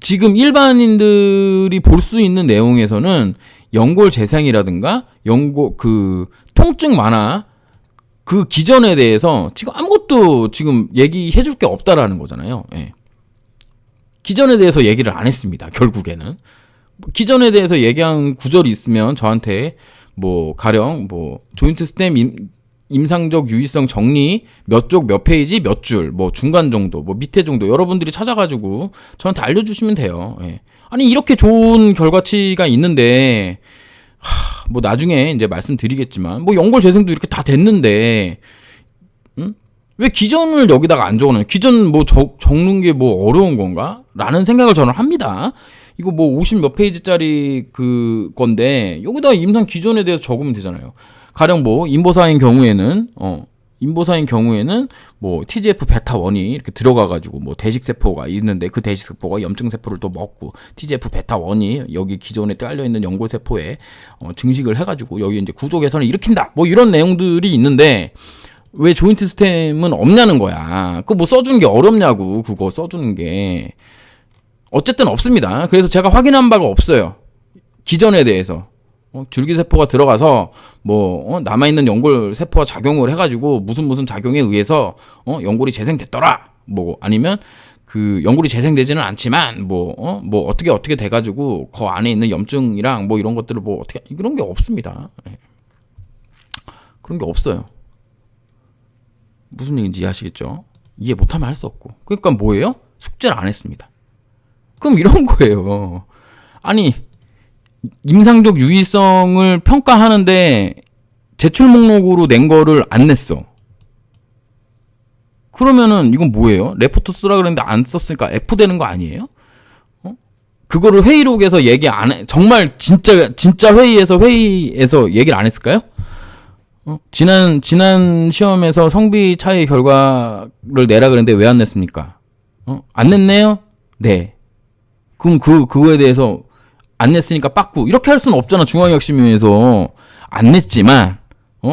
지금 일반인들이 볼 수 있는 내용에서는 연골 재생이라든가 연골 통증 완화 그 기전에 대해서 지금 아무것도 지금 얘기해 줄 게 없다라는 거잖아요. 기전에 대해서 얘기를 안 했습니다. 결국에는. 기전에 대해서 얘기한 구절이 있으면 저한테 뭐 가령 뭐 조인트 스템 임상적 유의성 정리 몇 쪽 몇 페이지 몇 줄 뭐 중간 정도 뭐 밑에 정도 여러분들이 찾아가지고 저한테 알려주시면 돼요. 아니 이렇게 좋은 결과치가 있는데 뭐 나중에 이제 말씀드리겠지만 뭐 연골 재생도 이렇게 다 됐는데 왜 기전을 여기다가 안 적어놔요? 기전 뭐 적는 게 뭐 어려운 건가? 라는 생각을 저는 합니다. 이거 뭐 50 몇 페이지짜리 그 건데 여기다가 임상 기전에 대해서 적으면 되잖아요. 가령 뭐 인보사인 경우에는 뭐 TGF 베타 1이 이렇게 들어가가지고 뭐 대식세포가 있는데 그 대식세포가 염증세포를 또 먹고 TGF 베타 1이 여기 기존에 깔려있는 연골세포에 증식을 해가지고 여기 이제 구조 개선을 일으킨다 뭐 이런 내용들이 있는데 왜 조인트 스템은 없냐는 거야. 그거 뭐 써주는 게 어렵냐고. 그거 써주는 게 어쨌든 없습니다. 그래서 제가 확인한 바가 없어요. 기전에 대해서. 줄기세포가 들어가서 남아있는 연골세포와 작용을 해가지고 무슨 작용에 의해서 연골이 재생됐더라 뭐 아니면 그 연골이 재생되지는 않지만 뭐 어떻게 돼가지고 그 안에 있는 염증이랑 뭐 이런 것들을 뭐 어떻게 이런 게 없습니다. 그런 게 없어요. 무슨 얘기인지 이해하시겠죠? 이해 못하면 할 수 없고. 그러니까 뭐예요? 숙제를 안 했습니다. 그럼 이런 거예요. 아니, 임상적 유의성을 평가하는데 제출 목록으로 낸 거를 안 냈어. 그러면은 이건 뭐예요? 레포트 쓰라 그랬는데 안 썼으니까 F 되는 거 아니에요? 그거를 회의록에서 얘기 안 해. 정말 진짜 회의에서 얘기를 안 했을까요? 지난 시험에서 성비 차이 결과를 내라 그랬는데 왜 안 냈습니까? 안 냈네요? 네. 그럼 그거에 대해서 안 냈으니까 빠꾸. 이렇게 할 수는 없잖아, 중앙학심위에서. 안 냈지만,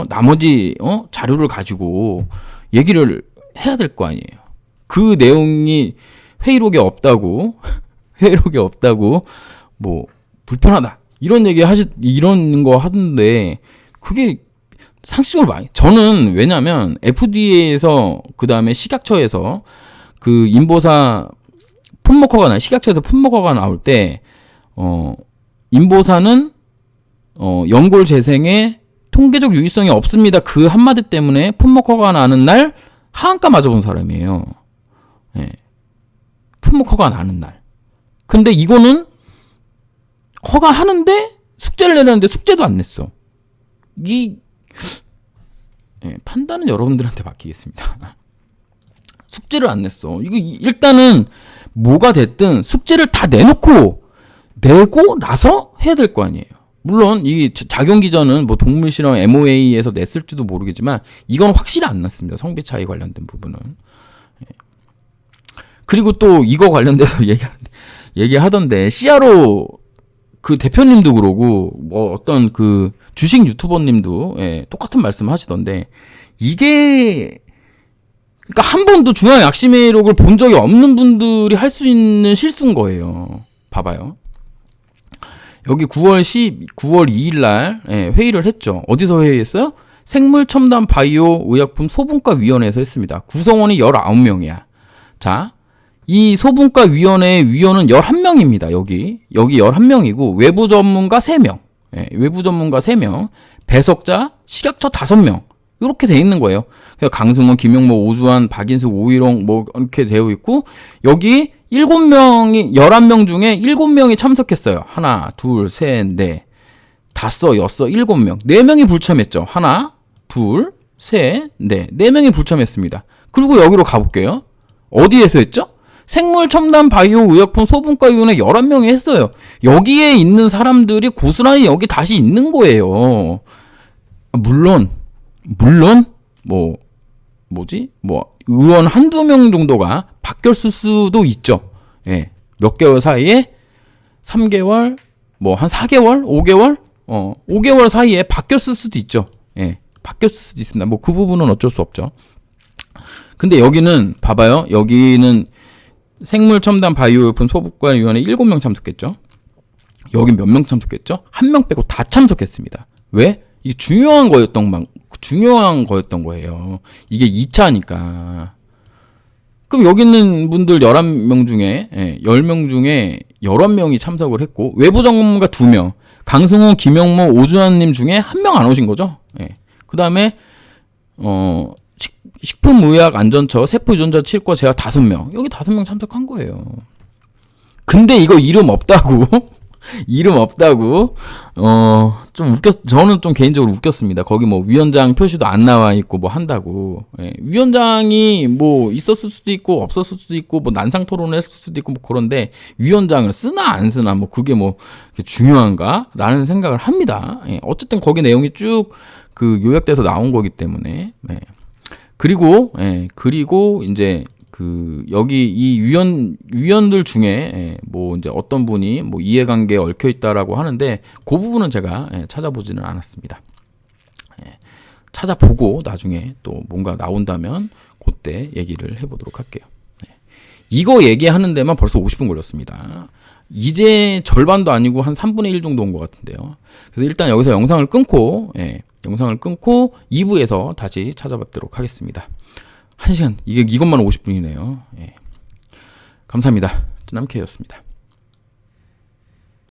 나머지, 자료를 가지고 얘기를 해야 될 거 아니에요. 그 내용이 회의록에 없다고, 뭐, 불편하다. 이런 거 하던데, 그게 상식적으로 많이. 저는 왜냐면, FDA에서, 그 다음에 식약처에서, 그 인보사 식약처에서 품목허가 나올 때, 인보사는, 연골 재생에 통계적 유의성이 없습니다. 그 한마디 때문에 품목허가 나는 날, 하한가 맞아본 사람이에요. 예. 품목허가 나는 날. 근데 이거는 허가하는데 숙제를 내라는데 숙제도 안 냈어. 판단은 여러분들한테 맡기겠습니다. 숙제를 안 냈어. 이거 일단은 뭐가 됐든 숙제를 다 내고 나서 해야 될 거 아니에요. 물론 이 작용 기전은 뭐 동물 실험 MOA에서 냈을지도 모르겠지만 이건 확실히 안 났습니다. 성비 차이 관련된 부분은. 그리고 또 이거 관련돼서 얘기하던데 CRO 그 대표님도 그러고 뭐 어떤 그 주식 유튜버님도 똑같은 말씀 하시던데 이게 그러니까 한 번도 중앙약심회의록을 본 적이 없는 분들이 할 수 있는 실수인 거예요. 봐봐요. 여기 9월 2일 날 회의를 했죠. 어디서 회의했어요? 생물첨단 바이오 의약품 소분과 위원회에서 했습니다. 구성원이 19명이야. 자, 이 소분과 위원회의 위원은 11명입니다. 여기 11명이고 외부 전문가 3명. 외부 전문가 3명. 배석자, 식약처 5명. 이렇게 돼 있는 거예요. 강승원, 김용모, 오주환, 박인숙, 오일홍 뭐 이렇게 되어 있고 여기 11명 중에 7명이 참석했어요. 하나, 둘, 셋, 넷, 다섯, 여섯, 7명. 4명이 불참했죠. 하나, 둘, 셋, 넷. 4명이 불참했습니다. 그리고 여기로 가볼게요. 어디에서 했죠? 생물첨단 바이오 의약품 소분과위원회 11명이 했어요. 여기에 있는 사람들이 고스란히 여기 다시 있는 거예요. 물론 의원 한두 명 정도가 바뀌었을 수도 있죠. 몇 개월 사이에 3개월, 한 4개월, 5개월, 5개월 사이에 바뀌었을 수도 있죠. 바뀌었을 수도 있습니다. 그 부분은 어쩔 수 없죠. 근데 여기는 봐봐요. 여기는 생물첨단 바이오의약품 소분과위원회 7명 참석했죠. 여기 몇 명 참석했죠? 1명 빼고 다 참석했습니다. 왜? 이게 중요한 거였던 거예요. 이게 2차니까. 그럼 여기 있는 분들 11명 중에 10명 중에 11명이 참석을 했고 외부 전문가 2명, 강승호, 김영모, 오주환님 중에 1명 안 오신 거죠. 그 다음에 식품의약안전처, 세포유전자 치과 제가 5명. 여기 5명 참석한 거예요. 근데 이거 이름 없다고 좀 저는 좀 개인적으로 웃겼습니다. 거기 위원장 표시도 안 나와 있고 한다고. 위원장이 있었을 수도 있고 없었을 수도 있고 난상 토론을 했을 수도 있고 그런데 위원장을 쓰나 안 쓰나 그게 중요한가? 라는 생각을 합니다. 어쨌든 거기 내용이 쭉 그 요약돼서 나온 거기 때문에. 그리고 이제 여기 이 위원들 중에 이제 어떤 분이 이해관계에 얽혀 있다라고 하는데 그 부분은 제가 찾아보지는 않았습니다. 찾아보고 나중에 또 뭔가 나온다면 그때 얘기를 해보도록 할게요. 이거 얘기하는 데만 벌써 50분 걸렸습니다. 이제 절반도 아니고 한 3분의 1 정도 온 것 같은데요. 그래서 일단 여기서 영상을 끊고 2부에서 다시 찾아뵙도록 하겠습니다. 1시간, 이것만 50분이네요. 감사합니다. 쯔남케이였습니다.